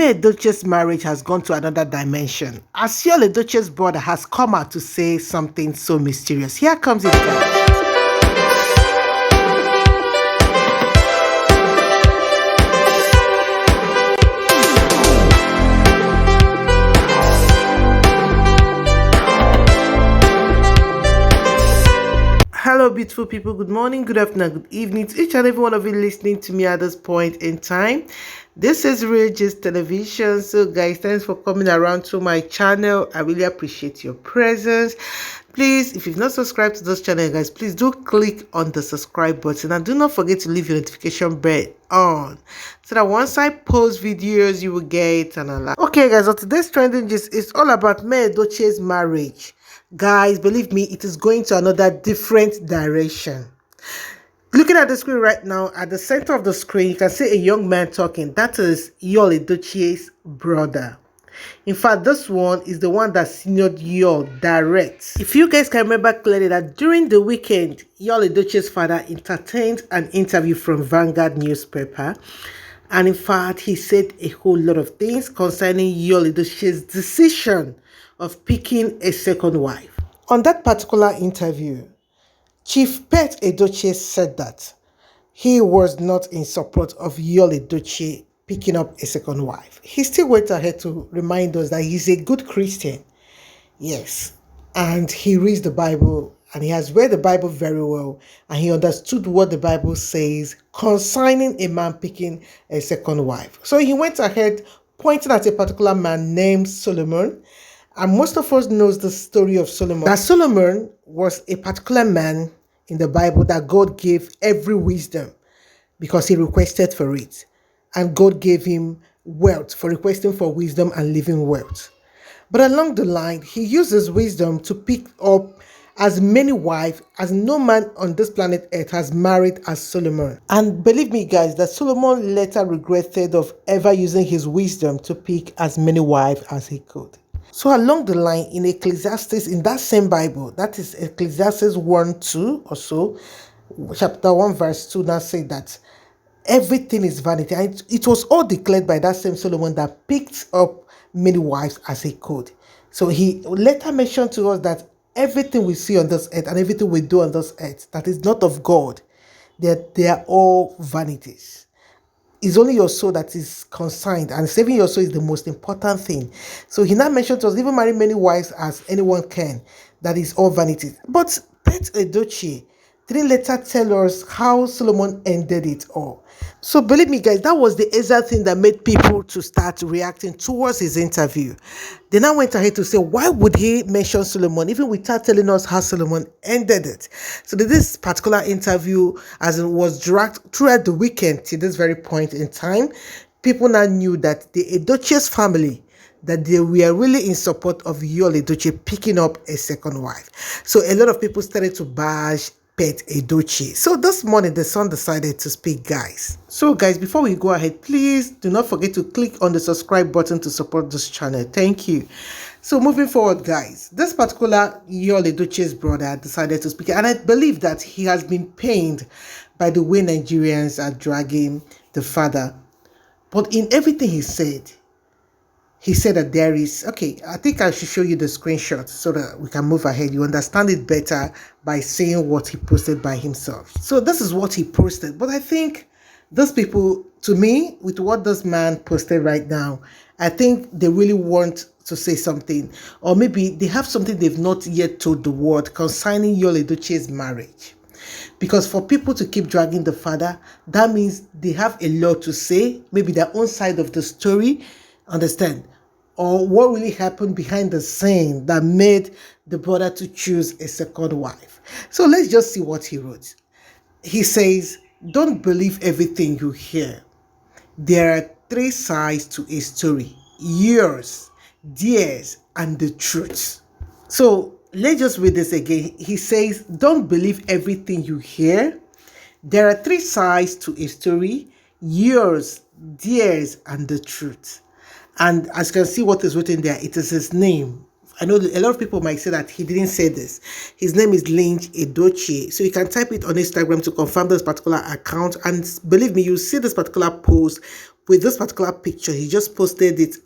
Yul Edochie's marriage has gone to another dimension, as Yul Edochie's brother has come out to say something so mysterious. Here comes it, guys. Hello beautiful people, good morning, good afternoon, good evening to each and every one of you listening to me at this point in time. This is revealś television. So guys, thanks for coming around to my channel. I really appreciate your presence. Please, if you've not subscribed to this channel, guys, please do click on the subscribe button and do not forget to leave your notification bell on so that once I post videos you will get an alert. Okay guys, so today's trending gist is all about Yul Edochie's marriage. Guys, believe me, it is going to another different direction. Looking at the screen right now, at the center of the screen, you can see a young man talking. That is Yul Edochie's brother. In fact, this one is the one that seniored Yul direct. If you guys can remember clearly that during the weekend, Yul Edochie's father entertained an interview from Vanguard newspaper. And in fact, he said a whole lot of things concerning Yul Edochie's decision of picking a second wife. On that particular interview, Chief Pet Edochie said that he was not in support of Yul Edochie picking up a second wife. He still went ahead to remind us that he's a good Christian. Yes, and he reads the Bible, and he has read the Bible very well, and he understood what the Bible says concerning a man picking a second wife. So he went ahead pointing at a particular man named Solomon. And most of us knows the story of Solomon. That Solomon was a particular man in the Bible that God gave every wisdom because he requested for it. And God gave him wealth for requesting for wisdom and living wealth. But along the line, he used his wisdom to pick up as many wives as no man on this planet Earth has married as Solomon. And believe me guys, that Solomon later regretted of ever using his wisdom to pick as many wives as he could. So along the line in Ecclesiastes, in that same Bible, that is Ecclesiastes 1:2 or so, chapter 1 verse 2, now say that everything is vanity. And it was all declared by that same Solomon that picked up many wives as he could. So he later mentioned to us that everything we see on this earth and everything we do on this earth that is not of God, they are all vanities. It's only your soul that is consigned, and saving your soul is the most important thing. So he now mentioned to us, even marry many wives as anyone can, that is all vanity. But Pet Edochie didn't later tell us how Solomon ended it all. So believe me guys, that was the exact thing that made people to start reacting towards his interview. They now went ahead to say, why would he mention Solomon even without telling us how Solomon ended it? So this particular interview, as it was dragged throughout the weekend to this very point in time, people now knew that the Edochie's family, that they were really in support of Yul Edochie picking up a second wife. So a lot of people started to bash Pet Edochie. So this morning the son decided to speak, guys. So guys, before we go ahead, please do not forget to click on the subscribe button to support this channel. Thank you. So moving forward, guys, this particular Yul Edochie's brother decided to speak, and I believe that he has been pained by the way Nigerians are dragging the father. But in everything he said that there is, okay, I think I should show you the screenshot so that we can move ahead. You understand it better by seeing what he posted by himself. So this is what he posted. But I think those people, to me, with what this man posted right now, I think they really want to say something. Or maybe they have something they've not yet told the world concerning Yul Edochie's marriage. Because for people to keep dragging the father, that means they have a lot to say, maybe their own side of the story, understand, or what really happened behind the scene that made the brother to choose a second wife. So let's just see what he wrote. He says, don't believe everything you hear. There are three sides to a story: yours, theirs, and the truth. So let's just read this again. He says, don't believe everything you hear. There are three sides to a story: yours, theirs, and the truth. And as you can see what is written there, it is his name. I know a lot of people might say that he didn't say this. His name is Linc Edochie. So you can type it on Instagram to confirm this particular account. And believe me, you see this particular post with this particular picture. He just posted it.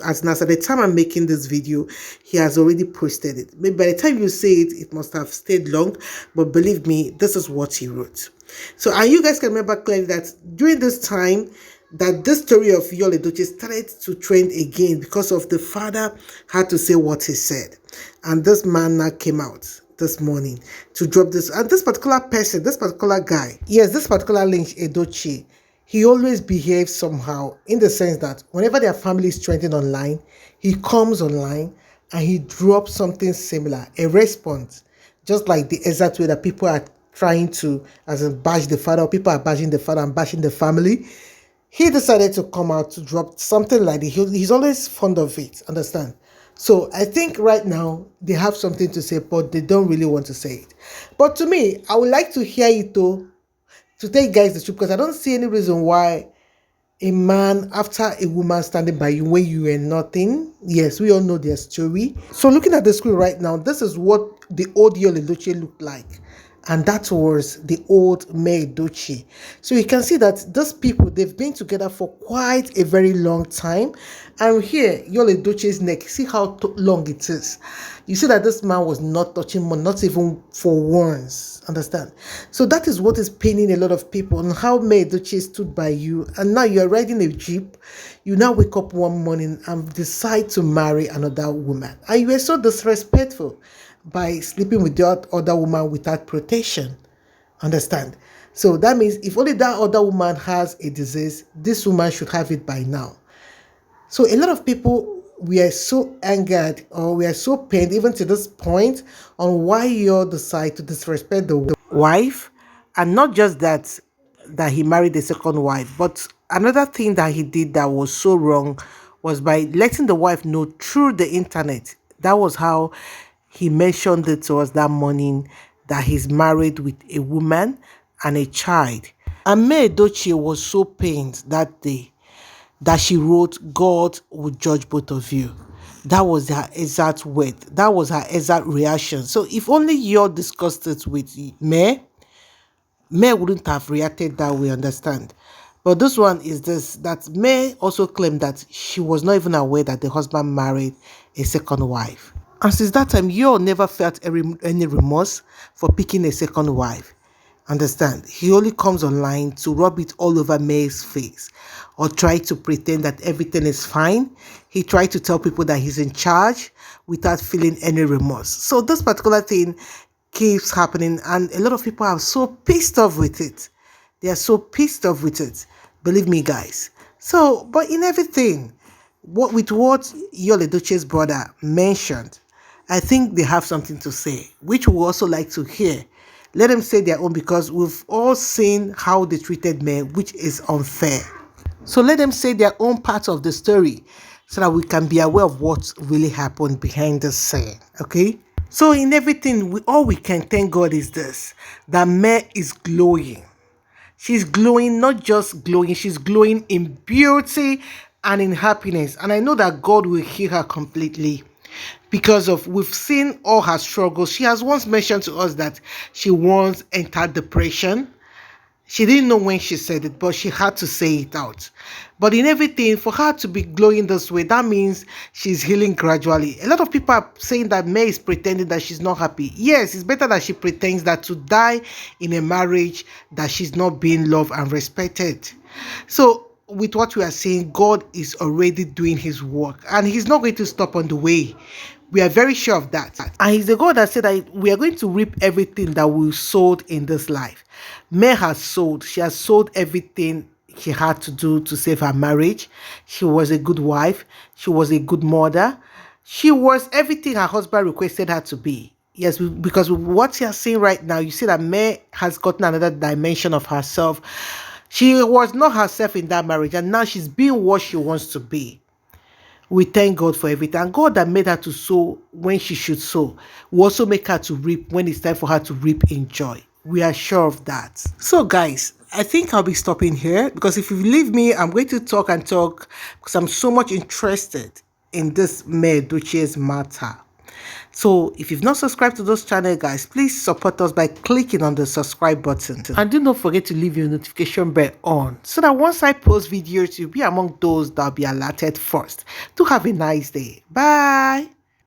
As at the time I'm making this video, he has already posted it. Maybe by the time you see it, it must have stayed long. But believe me, this is what he wrote. So, and you guys can remember clearly that during this time, that this story of Yul Edochie started to trend again because of the father had to say what he said. And this man now came out this morning to drop this. And this particular person, this particular guy, yes, this particular Linc Edochie, he always behaves somehow in the sense that whenever their family is trending online, he comes online and he drops something similar, a response, just like the exact way that people are trying to, as in bash the father, or people are bashing the father and bashing the family. He decided to come out to drop something like that. He's always fond of it, understand? So I think right now they have something to say, but they don't really want to say it. But to me, I would like to hear it though, to tell you guys the truth, because I don't see any reason why a man after a woman standing by you when you were nothing. Yes, we all know their story. So looking at the screen right now, this is what the old Yul Edochie looked like. And that was the old May Edochie. So you can see that these people, they've been together for quite a very long time. And here, Yul Edochie's neck, see how long it is. You see that this man was not touching more, not even for once. Understand? So that is what is paining a lot of people, on how May Edochie stood by you. And now you're riding a jeep. You now wake up one morning and decide to marry another woman. And you were so disrespectful by sleeping with the other woman without protection. Understand? So that means if only that other woman has a disease, this woman should have it by now. So a lot of people, we are so angered, or we are so pained even to this point, on why you decide to disrespect the wife. And not just that he married a second wife, but another thing that he did that was so wrong was by letting the wife know through the internet. That was how he mentioned it to us that morning, that he's married with a woman and a child. And May Edochie was so pained that day that she wrote, "God will judge both of you." That was her exact word. That was her exact reaction. So if only you discussed it with May wouldn't have reacted that way, understand? But this one is this, that May also claimed that she was not even aware that the husband married a second wife. And since that time, Yul never felt any remorse for picking a second wife. Understand? He only comes online to rub it all over May's face, or try to pretend that everything is fine. He tried to tell people that he's in charge without feeling any remorse. So this particular thing keeps happening, and a lot of people are so pissed off with it. They are so pissed off with it. Believe me, guys. So, but in everything, with what Yul Edochie's brother mentioned, I think they have something to say, which we also like to hear. Let them say their own, because we've all seen how they treated men, which is unfair. So let them say their own part of the story, so that we can be aware of what really happened behind the scene. Okay? So in everything, all we can thank God is this, that May is glowing. She's glowing, not just glowing, she's glowing in beauty and in happiness. And I know that God will heal her completely, because of, we've seen all her struggles. She has once mentioned to us that she once entered depression. She didn't know when she said it, but she had to say it out. But in everything, for her to be glowing this way, that means she's healing gradually. A lot of people are saying that May is pretending that she's not happy. Yes, it's better that she pretends that to die in a marriage that she's not being loved and respected. So with what we are saying, God is already doing his work, and he's not going to stop on the way. We are very sure of that. And he's the God that said that we are going to reap everything that we sowed in this life. May has sold. She has sold everything she had to do to save her marriage. She was a good wife. She was a good mother. She was everything her husband requested her to be. Yes, because what you're seeing right now, you see that May has gotten another dimension of herself. She was not herself in that marriage, and now she's being what she wants to be. We thank God for everything. And God that made her to sow when she should sow will also make her to reap when it's time for her to reap in joy. We are sure of that. So guys, I think I'll be stopping here, because if you leave me, I'm going to talk and talk, because I'm so much interested in this May Edochie's matter. So if you've not subscribed to those channels, guys, please support us by clicking on the subscribe button. And do not forget to leave your notification bell on so that once I post videos, you'll be among those that will be alerted first. Do have a nice day. Bye.